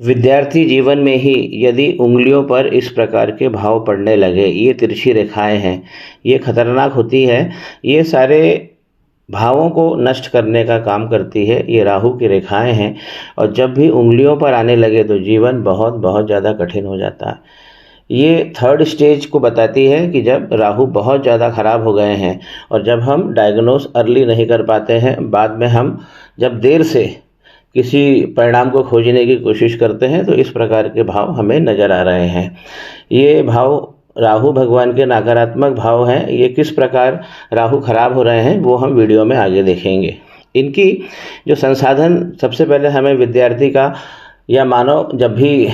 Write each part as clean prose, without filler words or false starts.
विद्यार्थी जीवन में ही यदि उंगलियों पर इस प्रकार के भाव पड़ने लगे, ये तिरछी रेखाएं हैं, ये खतरनाक होती है। ये सारे भावों को नष्ट करने का काम करती है, ये राहु की रेखाएं हैं। और जब भी उंगलियों पर आने लगे तो जीवन बहुत बहुत ज़्यादा कठिन हो जाता है। ये थर्ड स्टेज को बताती है कि जब राहु बहुत ज़्यादा ख़राब हो गए हैं और जब हम डायग्नोस अर्ली नहीं कर पाते हैं, बाद में हम जब देर से किसी परिणाम को खोजने की कोशिश करते हैं, तो इस प्रकार के भाव हमें नज़र आ रहे हैं। ये भाव राहु भगवान के नकारात्मक भाव हैं। ये किस प्रकार राहु खराब हो रहे हैं वो हम वीडियो में आगे देखेंगे। इनकी जो संसाधन सबसे पहले हमें विद्यार्थी का या मानव जब भी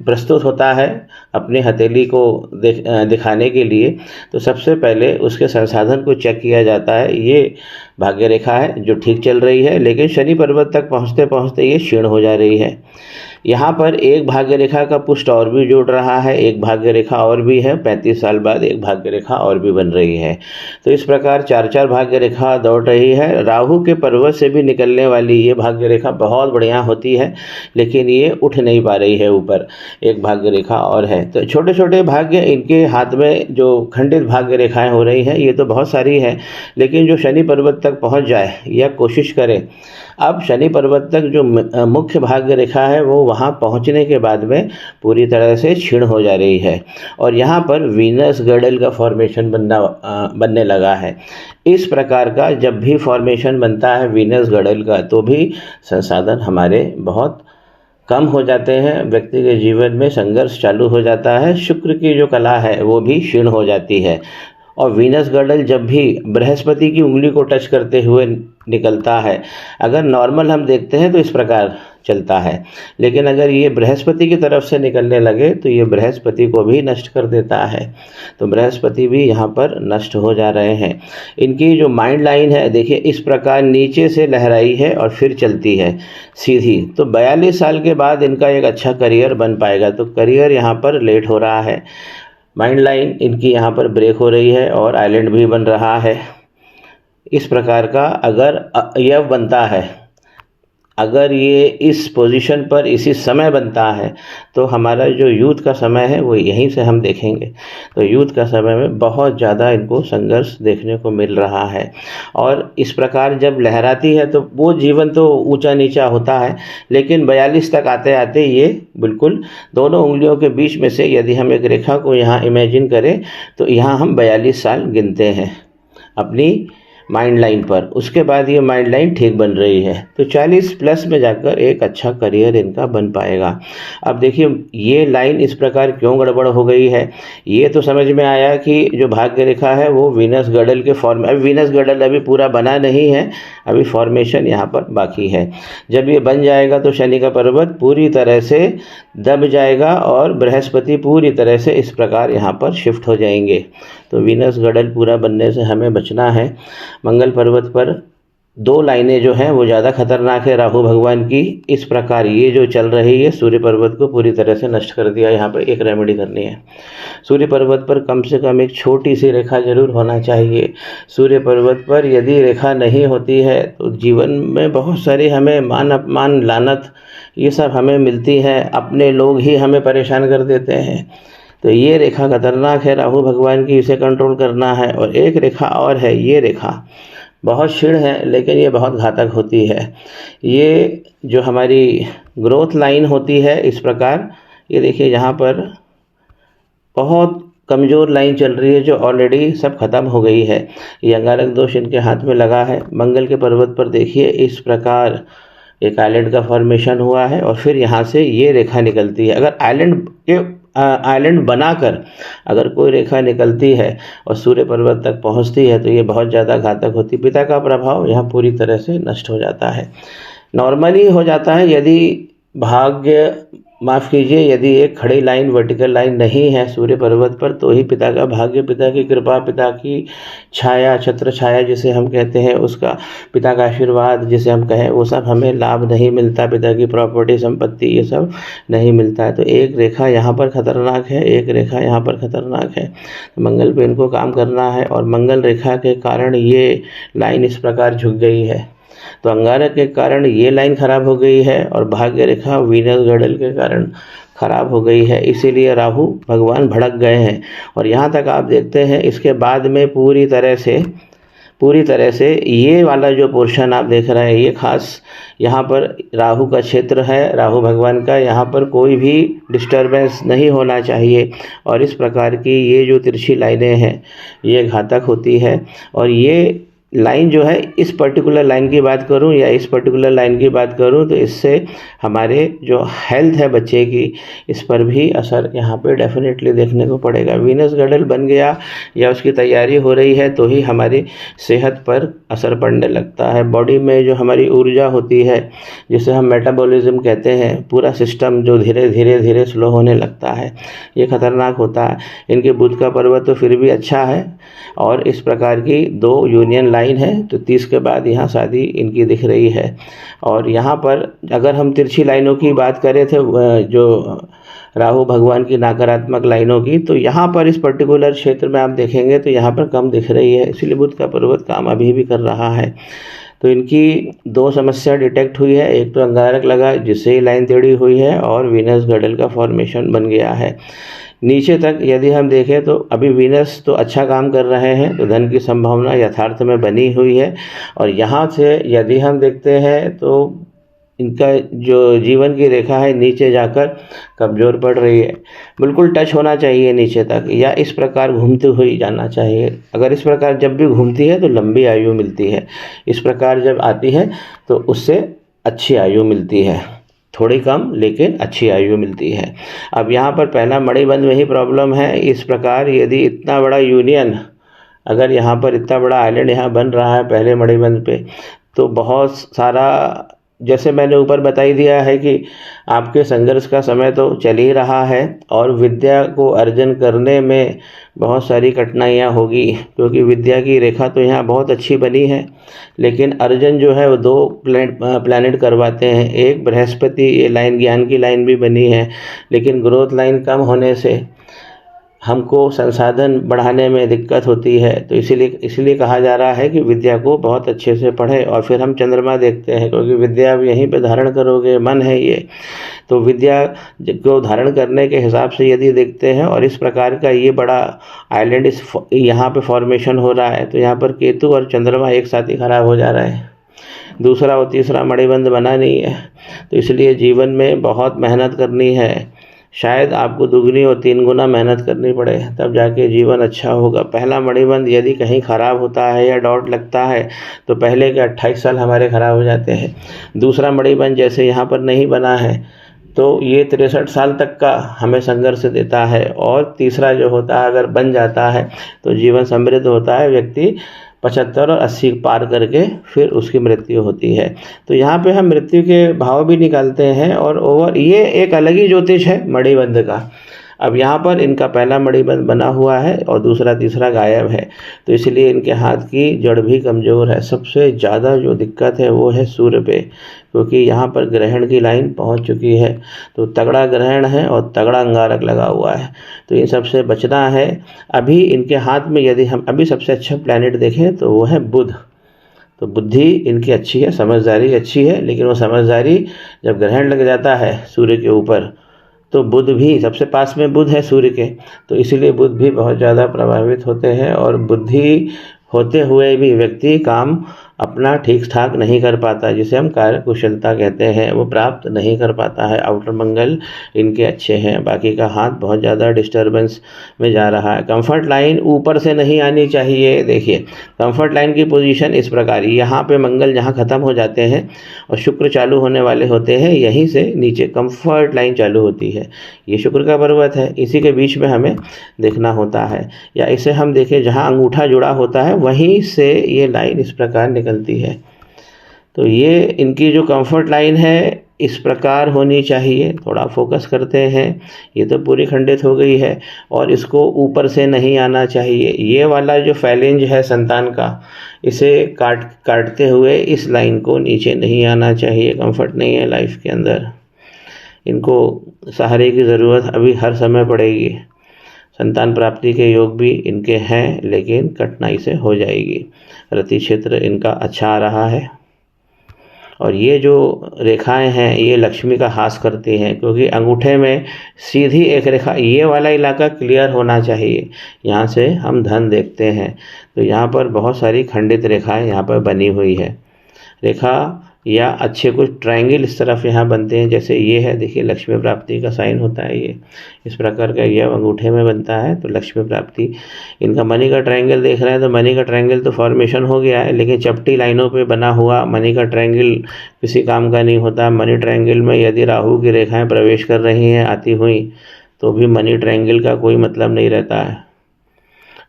प्रस्तुत होता है अपनी हथेली को दिखाने के लिए, तो सबसे पहले उसके संसाधन को चेक किया जाता है। ये भाग्य रेखा है जो ठीक चल रही है, लेकिन शनि पर्वत तक पहुंचते पहुंचते ये क्षीण हो जा रही है। यहाँ पर एक भाग्य रेखा का पुष्ट और भी जुड़ रहा है, एक भाग्य रेखा और भी है, 35 साल बाद एक भाग्य रेखा और भी बन रही है। तो इस प्रकार 4-4 भाग्य रेखा दौड़ रही है। राहु के पर्वत से भी निकलने वाली ये भाग्य रेखा बहुत बढ़िया होती है, लेकिन ये उठ नहीं पा रही है ऊपर, एक भाग्य रेखा और है। तो छोटे छोटे भाग्य इनके हाथ में जो खंडित भाग्य रेखाएं हो रही हैं, ये तो बहुत सारी है, लेकिन जो शनि पर्वत तक पहुंच जाए या कोशिश करे। अब शनि पर्वत तक जो मुख्य भाग्य रेखा है वो वहाँ पहुँचने के बाद में पूरी तरह से क्षीण हो जा रही है और यहाँ पर वीनस गर्डल का फॉर्मेशन बनने लगा है। इस प्रकार का जब भी फॉर्मेशन बनता है वीनस गर्डल का, तो भी संसाधन हमारे बहुत कम हो जाते हैं, व्यक्ति के जीवन में संघर्ष चालू हो जाता है, शुक्र की जो कला है वो भी क्षीण हो जाती है। और वीनस गर्डल जब भी बृहस्पति की उंगली को टच करते हुए निकलता है, अगर नॉर्मल हम देखते हैं तो इस प्रकार चलता है, लेकिन अगर ये बृहस्पति की तरफ से निकलने लगे तो ये बृहस्पति को भी नष्ट कर देता है। तो बृहस्पति भी यहाँ पर नष्ट हो जा रहे हैं। इनकी जो माइंड लाइन है, देखिए इस प्रकार नीचे से लहराई है और फिर चलती है सीधी। तो 42 साल के बाद इनका एक अच्छा करियर बन पाएगा। तो करियर यहाँ पर लेट हो रहा है, माइंड लाइन इनकी यहाँ पर ब्रेक हो रही है और आइलैंड भी बन रहा है। इस प्रकार का अगर अवयव बनता है, अगर ये इस पोजीशन पर इसी समय बनता है, तो हमारा जो यूथ का समय है वो यहीं से हम देखेंगे। तो यूथ का समय में बहुत ज़्यादा इनको संघर्ष देखने को मिल रहा है। और इस प्रकार जब लहराती है तो वो जीवन तो ऊंचा नीचा होता है, लेकिन 42 तक आते आते ये बिल्कुल दोनों उंगलियों के बीच में से यदि हम एक रेखा को यहाँ इमेजिन करें, तो यहाँ हम 42 साल गिनते हैं अपनी माइंड लाइन पर। उसके बाद ये माइंड लाइन ठीक बन रही है, तो 40 प्लस में जाकर एक अच्छा करियर इनका बन पाएगा। अब देखिए ये लाइन इस प्रकार क्यों गड़बड़ हो गई है, ये तो समझ में आया कि जो भाग्य रेखा है वो वीनस गर्डल के फॉर्म। अब वीनस गर्डल अभी पूरा बना नहीं है, अभी फॉर्मेशन यहाँ पर बाकी है। जब ये बन जाएगा तो शनि का पर्वत पूरी तरह से दब जाएगा और बृहस्पति पूरी तरह से इस प्रकार यहाँ पर शिफ्ट हो जाएंगे। तो वीनस गर्डल पूरा बनने से हमें बचना है। मंगल पर्वत पर 2 लाइनें जो हैं वो ज़्यादा खतरनाक है राहु भगवान की। इस प्रकार ये जो चल रही है सूर्य पर्वत को पूरी तरह से नष्ट कर दिया। यहाँ पर एक रेमेडी करनी है, सूर्य पर्वत पर कम से कम एक छोटी सी रेखा जरूर होना चाहिए। सूर्य पर्वत पर यदि रेखा नहीं होती है तो जीवन में बहुत सारी हमें मान अपमान लानत ये सब हमें मिलती है, अपने लोग ही हमें परेशान कर देते हैं। तो ये रेखा खतरनाक है राहु भगवान की, इसे कंट्रोल करना है। और एक रेखा और है, ये रेखा बहुत क्षीण है लेकिन ये बहुत घातक होती है। ये जो हमारी ग्रोथ लाइन होती है, इस प्रकार ये देखिए यहाँ पर बहुत कमज़ोर लाइन चल रही है जो ऑलरेडी सब खत्म हो गई है। ये अंगारक दोष इनके हाथ में लगा है। मंगल के पर्वत पर देखिए इस प्रकार एक आइलैंड का फॉर्मेशन हुआ है और फिर यहाँ से ये रेखा निकलती है। अगर आइलैंड बनाकर अगर कोई रेखा निकलती है और सूर्य पर्वत तक पहुँचती है तो ये बहुत ज़्यादा घातक होती है। पिता का प्रभाव यहाँ पूरी तरह से नष्ट हो जाता है। नॉर्मली हो जाता है यदि माफ़ कीजिए, यदि एक खड़ी लाइन वर्टिकल लाइन नहीं है सूर्य पर्वत पर, तो ही पिता का भाग्य, पिता की कृपा, पिता की छाया, छत्र छाया जिसे हम कहते हैं, उसका पिता का आशीर्वाद जिसे हम कहें, वो सब हमें लाभ नहीं मिलता। पिता की प्रॉपर्टी, संपत्ति, ये सब नहीं मिलता है। तो एक रेखा यहाँ पर खतरनाक है, एक रेखा यहाँ पर खतरनाक है। तो मंगल पे इनको काम करना है और मंगल रेखा के कारण ये लाइन इस प्रकार झुक गई है। तो अंगारक के कारण ये लाइन खराब हो गई है और भाग्य रेखा वीनस गड़ल के कारण खराब हो गई है, इसीलिए राहु भगवान भड़क गए हैं। और यहाँ तक आप देखते हैं इसके बाद में पूरी तरह से ये वाला जो पोर्शन आप देख रहे हैं, ये खास यहाँ पर राहु का क्षेत्र है, राहु भगवान का, यहाँ पर कोई भी डिस्टरबेंस नहीं होना चाहिए। और इस प्रकार की ये जो तिरछी लाइनें हैं ये घातक होती है। और ये लाइन जो है, इस पर्टिकुलर लाइन की बात करूं या इस पर्टिकुलर लाइन की बात करूं तो इससे हमारे जो हेल्थ है बच्चे की, इस पर भी असर यहाँ पे डेफिनेटली देखने को पड़ेगा। वीनस गड़ल बन गया या उसकी तैयारी हो रही है तो ही हमारी सेहत पर असर पड़ने लगता है। बॉडी में जो हमारी ऊर्जा होती है, जिसे हम मेटाबॉलिज्म कहते हैं, पूरा सिस्टम जो धीरे धीरे स्लो होने लगता है, ये खतरनाक होता है। इनके बुध का पर्वत तो फिर भी अच्छा है और इस प्रकार की 2 यूनियन लाइन है, तो 30 के बाद यहाँ शादी इनकी दिख रही है। और यहाँ पर अगर हम तिरछी लाइनों की बात करें थे, जो राहु भगवान की नकारात्मक लाइनों की, तो यहाँ पर इस पर्टिकुलर क्षेत्र में आप देखेंगे तो यहाँ पर कम दिख रही है, इसलिए बुध का पर्वत काम अभी भी कर रहा है। तो इनकी 2 समस्या डिटेक्ट हुई है, एक तो अंगारक लगा जिससे ही लाइन टेढ़ी हुई है और वीनस गड़ल का फॉर्मेशन बन गया है। नीचे तक यदि हम देखें तो अभी वीनस तो अच्छा काम कर रहे हैं, तो धन की संभावना यथार्थ में बनी हुई है। और यहाँ से यदि हम देखते हैं तो इनका जो जीवन की रेखा है नीचे जाकर कमज़ोर पड़ रही है, बिल्कुल टच होना चाहिए नीचे तक, या इस प्रकार घूमती हुई जाना चाहिए। अगर इस प्रकार जब भी घूमती है तो लंबी आयु मिलती है, इस प्रकार जब आती है तो उससे अच्छी आयु मिलती है, थोड़ी कम लेकिन अच्छी आयु मिलती है। अब यहाँ पर पहला मणिबंध में ही प्रॉब्लम है। इस प्रकार यदि इतना बड़ा यूनियन, अगर यहाँ पर इतना बड़ा आइलैंड यहाँ बन रहा है पहले मणिबंध पे, तो बहुत सारा, जैसे मैंने ऊपर बता ही दिया है कि आपके संघर्ष का समय तो चल ही रहा है और विद्या को अर्जन करने में बहुत सारी कठिनाइयाँ होगी, क्योंकि विद्या की रेखा तो यहाँ बहुत अच्छी बनी है, लेकिन अर्जन जो है वो 2 प्लैनेट करवाते हैं। एक बृहस्पति, ये लाइन ज्ञान की लाइन भी बनी है, लेकिन ग्रोथ लाइन कम होने से हमको संसाधन बढ़ाने में दिक्कत होती है। तो इसीलिए कहा जा रहा है कि विद्या को बहुत अच्छे से पढ़ें। और फिर हम चंद्रमा देखते हैं, क्योंकि विद्या अब यहीं पे धारण करोगे, मन है ये, तो विद्या को धारण करने के हिसाब से यदि देखते हैं और इस प्रकार का ये बड़ा आइलैंड यहाँ पे फॉर्मेशन हो रहा है, तो यहाँ पर केतु और चंद्रमा एक साथ ही खराब हो जा रहा है, दूसरा और तीसरा मणिबंध बना नहीं है। तो इसलिए जीवन में बहुत मेहनत करनी है, शायद आपको दुगनी और 3 गुना मेहनत करनी पड़े, तब जाके जीवन अच्छा होगा। पहला मणिबंध यदि कहीं ख़राब होता है या डॉट लगता है तो पहले के 28 साल हमारे ख़राब हो जाते हैं। दूसरा मणिबंध जैसे यहाँ पर नहीं बना है तो ये 63 साल तक का हमें संघर्ष देता है। और तीसरा जो होता है अगर बन जाता है तो जीवन समृद्ध होता है, व्यक्ति 75 और 80 पार करके फिर उसकी मृत्यु होती है। तो यहाँ पे हम मृत्यु के भाव भी निकालते हैं और ये एक अलग ही ज्योतिष है मणिबंध का। अब यहाँ पर इनका पहला मणिबंध बना हुआ है और दूसरा तीसरा गायब है, तो इसलिए इनके हाथ की जड़ भी कमज़ोर है। सबसे ज़्यादा जो दिक्कत है वो है सूर्य पे, क्योंकि यहाँ पर ग्रहण की लाइन पहुँच चुकी है, तो तगड़ा ग्रहण है और तगड़ा अंगारक लगा हुआ है, तो इन सबसे बचना है। अभी इनके हाथ में यदि हम अभी सबसे अच्छा प्लैनेट देखें तो वो है बुध। तो बुद्धि इनकी अच्छी है, समझदारी अच्छी है, लेकिन वो समझदारी जब ग्रहण लग जाता है सूर्य के ऊपर तो बुध भी सबसे पास में बुध है सूर्य के, तो इसीलिए बुध भी बहुत ज़्यादा प्रभावित होते हैं। और बुद्धि होते हुए भी व्यक्ति काम अपना ठीक ठाक नहीं कर पाता, जिसे हम कार्य कुशलता कहते हैं, वो प्राप्त नहीं कर पाता है। आउटर मंगल इनके अच्छे हैं, बाकी का हाथ बहुत ज़्यादा डिस्टर्बेंस में जा रहा है। कंफर्ट लाइन ऊपर से नहीं आनी चाहिए। देखिए कंफर्ट लाइन की पोजीशन इस प्रकार, यहाँ पे मंगल जहाँ ख़त्म हो जाते हैं और शुक्र चालू होने वाले होते हैं, यहीं से नीचे कंफर्ट लाइन चालू होती है। ये शुक्र का पर्वत है, इसी के बीच में हमें देखना होता है, या इसे हम देखें जहाँ अंगूठा जुड़ा होता है वहीं से ये लाइन इस प्रकार निकलती है। तो ये इनकी जो कंफर्ट लाइन है इस प्रकार होनी चाहिए। थोड़ा फोकस करते हैं, ये तो पूरी खंडित हो गई है और इसको ऊपर से नहीं आना चाहिए। ये वाला जो फैलेंज है संतान का, इसे काटते हुए इस लाइन को नीचे नहीं आना चाहिए। कंफर्ट नहीं है लाइफ के अंदर, इनको सहारे की ज़रूरत अभी हर समय पड़ेगी। संतान प्राप्ति के योग भी इनके हैं, लेकिन कठिनाई से हो जाएगी। रति क्षेत्र इनका अच्छा आ रहा है। और ये जो रेखाएं हैं ये लक्ष्मी का हास करती हैं, क्योंकि अंगूठे में सीधी एक रेखा, ये वाला इलाका क्लियर होना चाहिए, यहाँ से हम धन देखते हैं। तो यहाँ पर बहुत सारी खंडित रेखाएं यहाँ पर बनी हुई है। रेखा या अच्छे कुछ ट्रायंगल इस तरफ यहाँ बनते हैं, जैसे ये है, देखिए लक्ष्मी प्राप्ति का साइन होता है ये, इस प्रकार का ये अंगूठे में बनता है तो लक्ष्मी प्राप्ति। इनका मनी का ट्रायंगल देख रहे हैं तो मनी का ट्रायंगल तो फॉर्मेशन हो गया है, लेकिन चपटी लाइनों पे बना हुआ मनी का ट्रायंगल किसी काम का नहीं होता। मनी ट्रायंगल में यदि राहु की रेखाएं प्रवेश कर रही हैं आती हुई, तो भी मनी ट्रायंगल का कोई मतलब नहीं रहता है।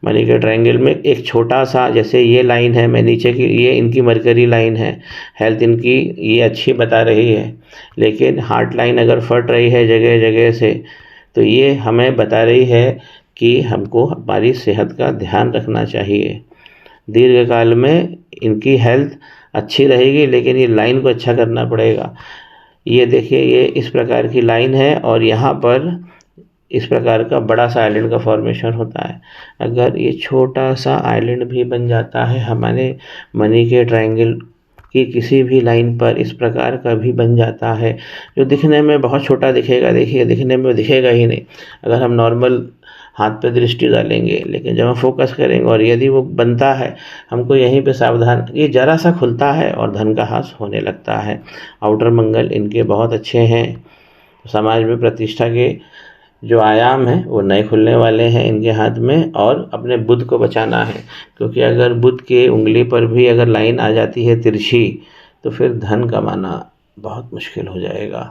मनी के ट्रायंगल में एक छोटा सा, जैसे ये लाइन है, मैं नीचे की, ये इनकी मरकरी लाइन है, हेल्थ इनकी ये अच्छी बता रही है, लेकिन हार्ट लाइन अगर फट रही है जगह जगह से, तो ये हमें बता रही है कि हमको हमारी सेहत का ध्यान रखना चाहिए। दीर्घकाल में इनकी हेल्थ अच्छी रहेगी, लेकिन ये लाइन को अच्छा करना पड़ेगा। ये देखिए, ये इस प्रकार की लाइन है और यहाँ पर इस प्रकार का बड़ा सा आइलैंड का फॉर्मेशन होता है। अगर ये छोटा सा आइलैंड भी बन जाता है हमारे मनी के ट्रायंगल की किसी भी लाइन पर, इस प्रकार का भी बन जाता है, जो दिखने में बहुत छोटा दिखेगा, देखिए दिखने में दिखेगा ही नहीं अगर हम नॉर्मल हाथ पे दृष्टि डालेंगे, लेकिन जब हम फोकस करेंगे और यदि वो बनता है, हमको यहीं पे सावधान, ये जरा सा खुलता है और धन का हास होने लगता है। आउटर मंगल इनके बहुत अच्छे हैं, समाज में प्रतिष्ठा के जो आयाम हैं वो नए खुलने वाले हैं इनके हाथ में। और अपने बुध को बचाना है, क्योंकि अगर बुध के उंगली पर भी अगर लाइन आ जाती है तिरछी, तो फिर धन कमाना बहुत मुश्किल हो जाएगा।